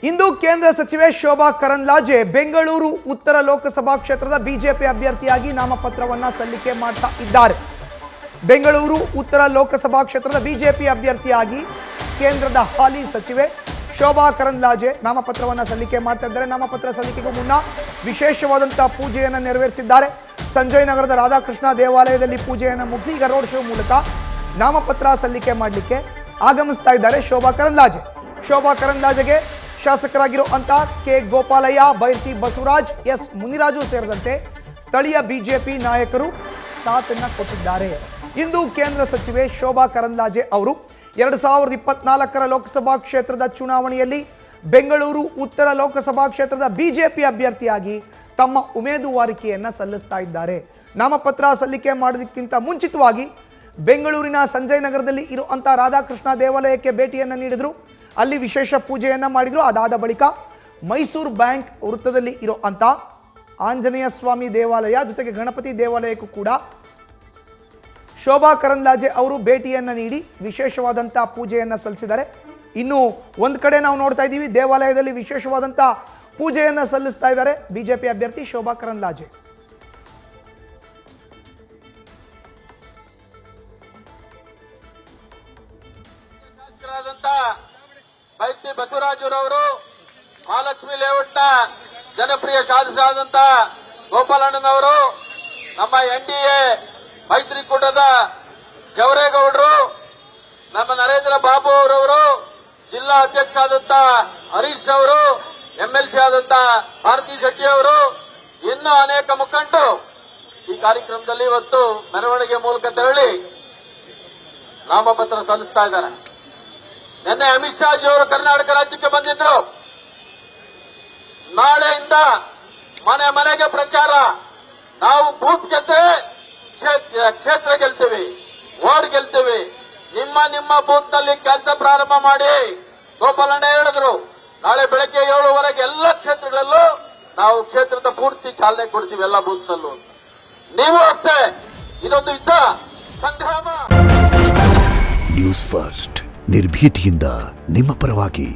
ಇಂದು ಕೇಂದ್ರ ಸಚಿವೆ ಶೋಭಾ ಕರಂದ್ಲಾಜೆ ಬೆಂಗಳೂರು ಉತ್ತರ ಲೋಕಸಭಾ ಕ್ಷೇತ್ರದ ಬಿಜೆಪಿ ಅಭ್ಯರ್ಥಿಯಾಗಿ ನಾಮಪತ್ರವನ್ನ ಸಲ್ಲಿಕೆ ಮಾಡ್ತಾ ಇದ್ದಾರೆ. ಬೆಂಗಳೂರು ಉತ್ತರ ಲೋಕಸಭಾ ಕ್ಷೇತ್ರದ ಬಿಜೆಪಿ ಅಭ್ಯರ್ಥಿಯಾಗಿ ಕೇಂದ್ರದ ಹಾಲಿ ಸಚಿವೆ ಶೋಭಾ ಕರಂದ್ಲಾಜೆ ನಾಮಪತ್ರವನ್ನ ಸಲ್ಲಿಕೆ ಮಾಡ್ತಾ ಇದ್ದಾರೆ. ನಾಮಪತ್ರ ಸಲ್ಲಿಕೆಗೂ ಮುನ್ನ ವಿಶೇಷವಾದಂತಹ ಪೂಜೆಯನ್ನು ನೆರವೇರಿಸಿದ್ದಾರೆ. ಸಂಜಯ್ ನಗರದ ರಾಧಾಕೃಷ್ಣ ದೇವಾಲಯದಲ್ಲಿ ಪೂಜೆಯನ್ನು ಮುಗಿಸಿ ಈಗ ರೋಡ್ ಶೋ ಮೂಲಕ ನಾಮಪತ್ರ ಸಲ್ಲಿಕೆ ಮಾಡಲಿಕ್ಕೆ ಆಗಮಿಸ್ತಾ ಇದ್ದಾರೆ ಶೋಭಾ ಕರಂದ್ಲಾಜೆ. ಶೋಭಾ ಕರಂದ್ಲಾಜೆಗೆ ಶಾಸಕರಾಗಿರುವಂತ ಕೆ ಗೋಪಾಲಯ್ಯ, ಬೈರ್ತಿ ಬಸವರಾಜ್, ಎಸ್ ಮುನಿರಾಜು ಸೇರಿದಂತೆ ಸ್ಥಳೀಯ ಬಿಜೆಪಿ ನಾಯಕರು ಸಾಥನ್ನ ಕೊಟ್ಟಿದ್ದಾರೆ. ಇಂದು ಕೇಂದ್ರ ಸಚಿವೆ ಶೋಭಾ ಕರಂದ್ಲಾಜೆ ಅವರು 2024ರ ಲೋಕಸಭಾ ಕ್ಷೇತ್ರದ ಚುನಾವಣೆಯಲ್ಲಿ ಬೆಂಗಳೂರು ಉತ್ತರ ಲೋಕಸಭಾ ಕ್ಷೇತ್ರದ ಬಿಜೆಪಿ ಅಭ್ಯರ್ಥಿಯಾಗಿ ತಮ್ಮ ಉಮೇದುವಾರಿಕೆಯನ್ನ ಸಲ್ಲಿಸ್ತಾ ಇದ್ದಾರೆ. ನಾಮಪತ್ರ ಸಲ್ಲಿಕೆ ಮಾಡೋದಕ್ಕಿಂತ ಮುಂಚಿತವಾಗಿ ಬೆಂಗಳೂರಿನ ಸಂಜಯ್ ನಗರದಲ್ಲಿ ಇರುವಂತ ರಾಧಾಕೃಷ್ಣ ದೇವಾಲಯಕ್ಕೆ ಭೇಟಿಯನ್ನು ನೀಡಿದ್ರು. ಅಲ್ಲಿ ವಿಶೇಷ ಪೂಜೆಯನ್ನ ಮಾಡಿದ್ರು. ಅದಾದ ಬಳಿಕ ಮೈಸೂರು ಬ್ಯಾಂಕ್ ವೃತ್ತದಲ್ಲಿ ಇರುವಂತ ಆಂಜನೇಯ ಸ್ವಾಮಿ ದೇವಾಲಯ ಜೊತೆಗೆ ಗಣಪತಿ ದೇವಾಲಯಕ್ಕೂ ಕೂಡ ಶೋಭಾ ಕರಂದ್ಲಾಜೆ ಅವರು ಭೇಟಿಯನ್ನ ನೀಡಿ ವಿಶೇಷವಾದಂತಹ ಪೂಜೆಯನ್ನ ಸಲ್ಲಿಸಿದ್ದಾರೆ. ಇನ್ನು ಒಂದು ಕಡೆ ನಾವು ನೋಡ್ತಾ ಇದ್ದೀವಿ, ದೇವಾಲಯದಲ್ಲಿ ವಿಶೇಷವಾದಂತಹ ಪೂಜೆಯನ್ನ ಸಲ್ಲಿಸ್ತಾ ಇದ್ದಾರೆ ಬಿಜೆಪಿ ಅಭ್ಯರ್ಥಿ ಶೋಭಾ ಕರಂದ್ಲಾಜೆ. ಬೈರ್ತಿ ಬಸವರಾಜರವರು ಮಹಾಲಕ್ಷ್ಮಿ ಲೇಔಟ್ನ ಜನಪ್ರಿಯ ಶಾಸಕರಾದಂತ ಗೋಪಾಲಣ್ಣನವರು, ನಮ್ಮ NDA ಮೈತ್ರಿಕೂಟದ ಜವರೇಗೌಡರು, ನಮ್ಮ ನರೇಂದ್ರ ಬಾಬು ಅವರವರು, ಜಿಲ್ಲಾ ಅಧ್ಯಕ್ಷ ಆದಂತ ಹರೀಶ್ ಅವರು, MLC ಆದಂತ ಭಾರತಿ ಶೆಟ್ಟಿ ಅವರು, ಇನ್ನೂ ಅನೇಕ ಮುಖಂಡರು ಈ ಕಾರ್ಯಕ್ರಮದಲ್ಲಿ ಇವತ್ತು ಮೆರವಣಿಗೆ ಮೂಲಕ ತೆರಳಿ ನಾಮಪತ್ರ ಸಲ್ಲಿಸ್ತಾ ಇದ್ದಾರೆ. ನಿನ್ನೆ ಅಮಿತ್ ಶಾ ಜಿ ಅವರು ಕರ್ನಾಟಕ ರಾಜ್ಯಕ್ಕೆ ಬಂದಿದ್ರು. ನಾಳೆಯಿಂದ ಮನೆ ಮನೆಗೆ ಪ್ರಚಾರ. ನಾವು ಬೂತ್ ಗೆಲ್ತೇವೆ, ಕ್ಷೇತ್ರ ಗೆಲ್ತೇವೆ, ವಾರ್ಡ್ ಗೆಲ್ತೇವೆ. ನಿಮ್ಮ ಬೂತ್ ನಲ್ಲಿ ಕೆಲಸ ಪ್ರಾರಂಭ ಮಾಡಿ. ಗೋಪಾಲಣ್ಣ ಹೇಳಿದ್ರು, ನಾಳೆ ಬೆಳಗ್ಗೆ 7:15 ಎಲ್ಲ ಕ್ಷೇತ್ರಗಳಲ್ಲೂ ನಾವು ಕ್ಷೇತ್ರದ ಪೂರ್ತಿ ಚಾಲನೆ ಕೊಡ್ತೀವಿ, ಎಲ್ಲ ಬೂತ್ ನಲ್ಲೂ. ನೀವು ಅಷ್ಟೇ. ಇದೊಂದು ಯುದ್ಧ ಸಂಗ್ರಾಮ. ನ್ಯೂಸ್ ಫಸ್ಟ್ ನಿರ್ಭೀತಿಯಿಂದ ನಿಮ್ಮ ಪರವಾಗಿ.